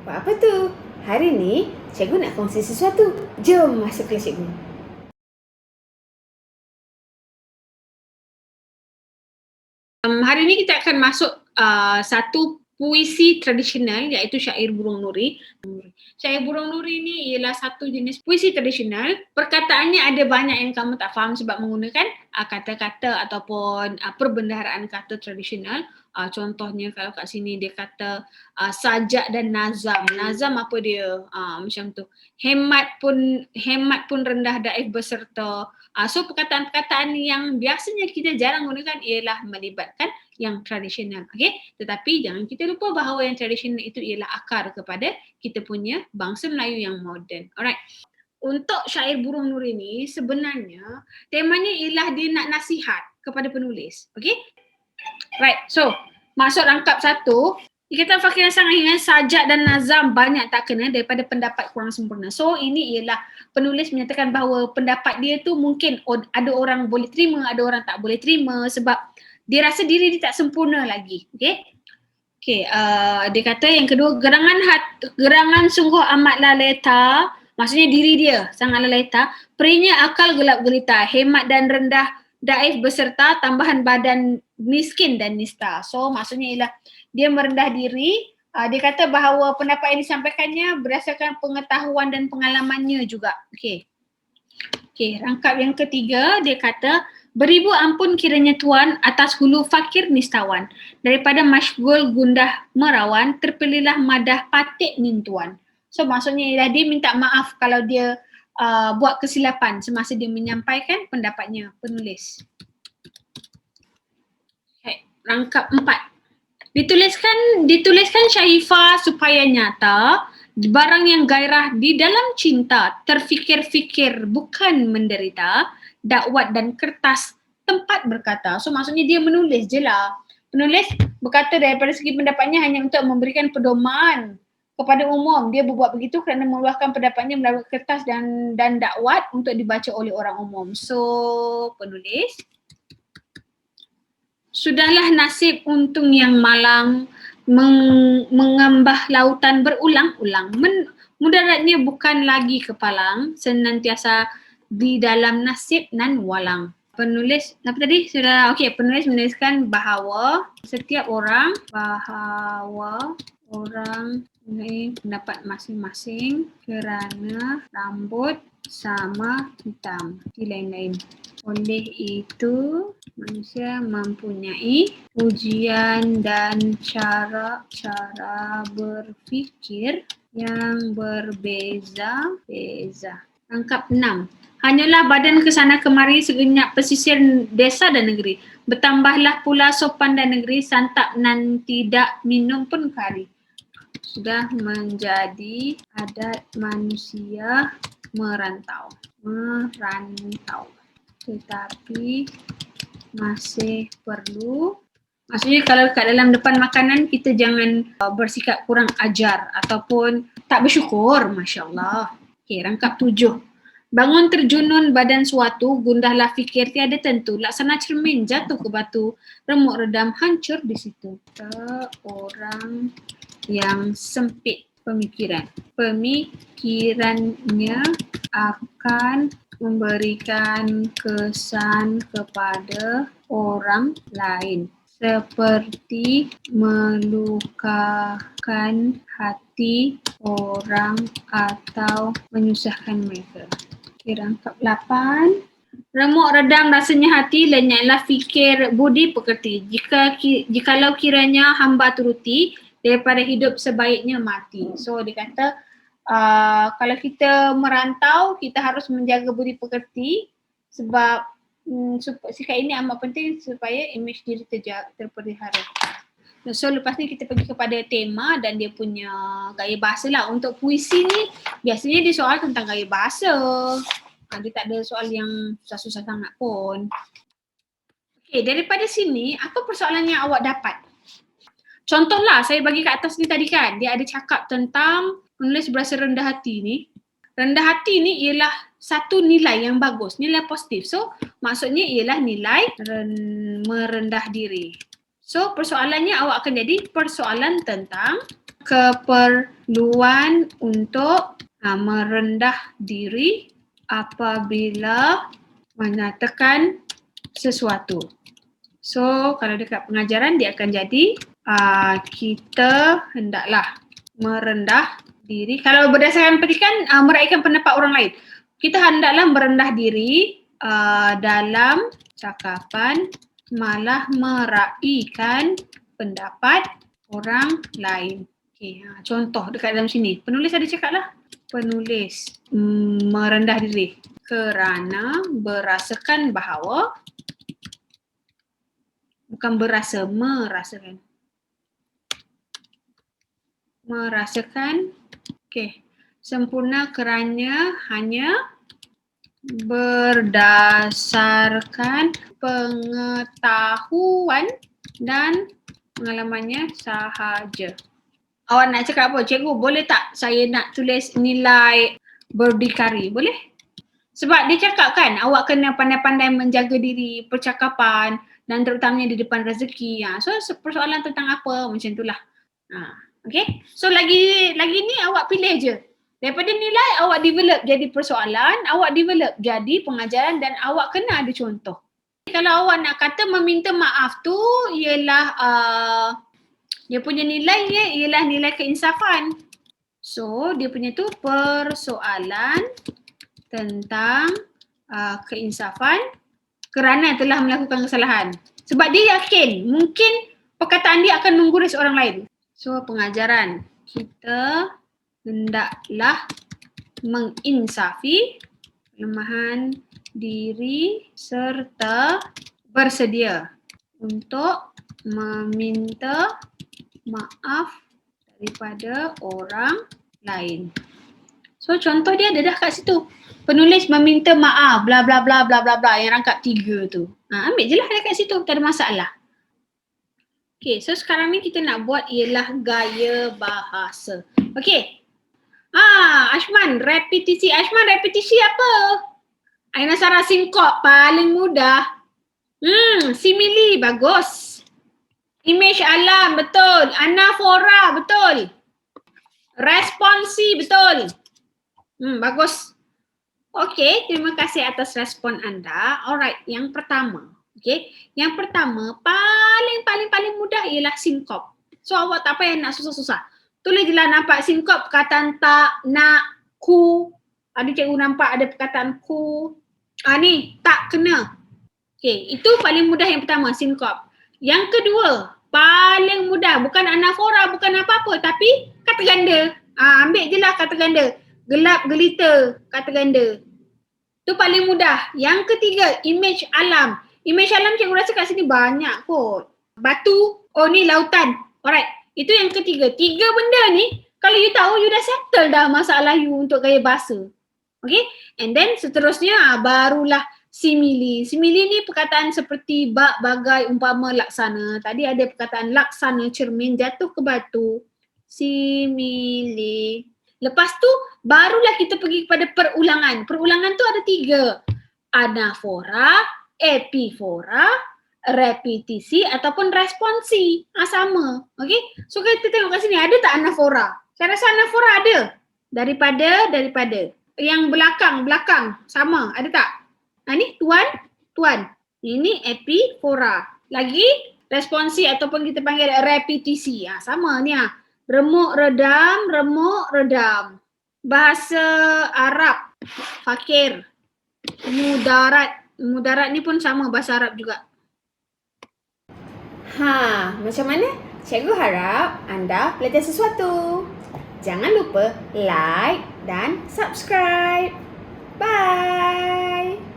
Buat apa tu? Hari ni cikgu nak kongsi sesuatu. Jom masuk kelas cikgu. Hari ni kita akan masuk satu puisi tradisional iaitu syair burung nuri. Syair burung nuri ni ialah satu jenis puisi tradisional. Perkataannya ada banyak yang kamu tak faham sebab menggunakan kata-kata ataupun perbendaharaan kata tradisional. Contohnya kalau kat sini dia kata sajak dan nazam. Nazam apa dia? Macam tu. Hemat pun rendah daif beserta. So perkataan-perkataan yang biasanya kita jarang gunakan ialah melibatkan yang tradisional. Okay? Tetapi jangan kita lupa bahawa yang tradisional itu ialah akar kepada kita punya bangsa Melayu yang moden. Alright. Untuk syair burung nuri ni sebenarnya temanya ialah dia nak nasihat kepada penulis. Okay? Right. So masuk rangkap satu. Kita fakir sangat ingat sajak dan nazam banyak tak kena daripada pendapat kurang sempurna. So ini ialah penulis menyatakan bahawa pendapat dia tu mungkin ada orang boleh terima, ada orang tak boleh terima sebab dia rasa diri dia tak sempurna lagi. Okay, dia kata yang kedua, gerangan sungguh amatlah leta, maksudnya diri dia sangatlah leta, perinya akal gelap gelita, hemat dan rendah daif beserta tambahan badan miskin dan nista. So maksudnya ialah dia merendah diri. Dia kata bahawa pendapat yang disampaikannya berdasarkan pengetahuan dan pengalamannya juga. Okay, rangkap yang ketiga dia kata beribu ampun kiranya Tuan atas hulu fakir nistawan. Daripada masyghul gundah merawan, terpilihlah madah patik nintuan. So maksudnya ialah dia minta maaf kalau dia buat kesilapan semasa dia menyampaikan pendapatnya, penulis. Okay, rangkap 4. Dituliskan Syaifah supaya nyata barang yang gairah di dalam cinta, terfikir-fikir bukan menderita, dakwat dan kertas tempat berkata. So maksudnya dia menulis je lah. Penulis berkata daripada segi pendapatnya hanya untuk memberikan pedoman kepada umum. Dia berbuat begitu kerana meluahkan pendapatnya melalui kertas dan dakwat untuk dibaca oleh orang umum. So penulis, sudahlah nasib untung yang malang mengambah lautan berulang-ulang. Mudaratnya bukan lagi kepalang, senantiasa di dalam nasib nan walang. Penulis, apa tadi? Penulis menuliskan bahawa setiap orang, ini pendapat masing-masing kerana rambut sama hitam di lain-lain. Oleh itu, manusia mempunyai ujian dan cara berfikir yang berbeza-beza. Rangkap 6. Hanyalah badan kesana kemari segenap pesisir desa dan negeri. Bertambahlah pula sopan dan negeri, santap nan tidak minum pun kari. Sudah menjadi adat manusia merantau. Tetapi masih perlu, maksudnya kalau kat dalam depan makanan kita jangan bersikap kurang ajar ataupun tak bersyukur. Masya Allah. Okay, rangkap 7. Bangun terjunun badan suatu, gundahlah fikir tiada tentu, laksana cermin jatuh ke batu, remuk redam hancur di situ. Orang yang sempit pemikirannya akan memberikan kesan kepada orang lain seperti melukakan hati orang atau menyusahkan mereka. Rangkap 8. Remuk redam rasanya hati, lenyaplah fikir budi pekerti. Jikalau kiranya hamba turuti, daripada hidup sebaiknya mati. So dia kata kalau kita merantau, kita harus menjaga budi pekerti sebab sikap ini amat penting supaya imej diri terpelihara. So lepas ni kita pergi kepada tema dan dia punya gaya bahasa lah. Untuk puisi ni biasanya dia soal tentang gaya bahasa. Dia tak ada soal yang susah-susah sangat pun. Okay, daripada sini apa persoalan yang awak dapat? Contohlah saya bagi kat atas ni tadi kan, dia ada cakap tentang penulis berasa rendah hati ni. Rendah hati ni ialah satu nilai yang bagus, nilai positif. So maksudnya ialah nilai merendah diri. So persoalannya awak akan jadi persoalan tentang keperluan untuk merendah diri apabila menyatakan sesuatu. So, kalau dekat pengajaran dia akan jadi kita hendaklah merendah diri. Kalau berdasarkan petikan, meraihkan pendapat orang lain. Kita hendaklah merendah diri dalam cakapan, malah meraihkan pendapat orang lain. Okay, contoh dekat dalam sini. Penulis ada cakap lah. Penulis merendah diri kerana berasakan bahawa, bukan berasa, merasakan. Merasakan, okay, sempurna kerana hanya berdasarkan pengetahuan dan pengalamannya sahaja. Awak nak cakap apa? Cikgu, boleh tak saya nak tulis nilai berdikari? Boleh? Sebab dia cakap kan, awak kena pandai-pandai menjaga diri, percakapan dan terutamanya di depan rezeki. So, persoalan tentang apa? Macam itulah. Okay? So, lagi ni awak pilih je. Daripada nilai, awak develop jadi persoalan, awak develop jadi pengajaran dan awak kena ada contoh. Kalau awak nak kata meminta maaf tu ialah dia punya nilai ialah nilai keinsafan. So, dia punya tu persoalan tentang keinsafan kerana telah melakukan kesalahan. Sebab dia yakin mungkin perkataan dia akan mengguris orang lain. So, pengajaran. Kita hendaklah menginsafi kelemahan diri serta bersedia untuk meminta maaf daripada orang lain. So, contoh dia ada dah kat situ. Penulis meminta maaf, bla bla bla bla bla bla, yang rangkap 3 tu. Ambil je lah dekat situ, tak ada masalah. Okay, so sekarang ni kita nak buat ialah gaya bahasa. Okay. Ashman, repetisi. Ashman, repetisi apa? Aina Sarah, singkop, paling mudah. Simili, bagus. Image alam, betul. Anafora, betul. Responsi, betul. Bagus. Okey, terima kasih atas respon anda. Alright, yang pertama. Okey, yang pertama paling mudah ialah sinkop. So awak tak payah nak susah-susah. Tulis je lah nampak sinkop perkataan tak, nak, ku. Ada cikgu nampak ada perkataan ku. Ni tak kena. Okey, itu paling mudah yang pertama, sinkop. Yang kedua, paling mudah, bukan anafora, bukan apa-apa, tapi kata ganda. Ambil je lah kata ganda. Gelap gelita, kata ganda. Itu paling mudah. Yang ketiga, image alam. Image alam cikgu rasa kat sini banyak kot. Batu, ni lautan. Alright, itu yang ketiga. 3 benda ni, kalau you tahu, you dah settle dah masalah you untuk gaya bahasa. Okay, and then seterusnya barulah simili. Simili ni perkataan seperti bak, bagai, umpama, laksana. Tadi ada perkataan laksana, cermin, jatuh ke batu. Simili. Lepas tu barulah kita pergi kepada perulangan. Perulangan tu ada 3. Anafora, epifora, repetisi ataupun responsi. Sama. Okay. So kita tengok kat sini, ada tak anafora? Saya rasa anafora ada. Daripada. Yang belakang. Sama. Ada tak? Ni tuan. Ini epifora. Lagi responsi ataupun kita panggil repetisi. Sama ni . Remuk, redam. Bahasa Arab, fakir. Mudarat ni pun sama, bahasa Arab juga. Macam mana? Cikgu harap anda belajar sesuatu. Jangan lupa like dan subscribe. Bye.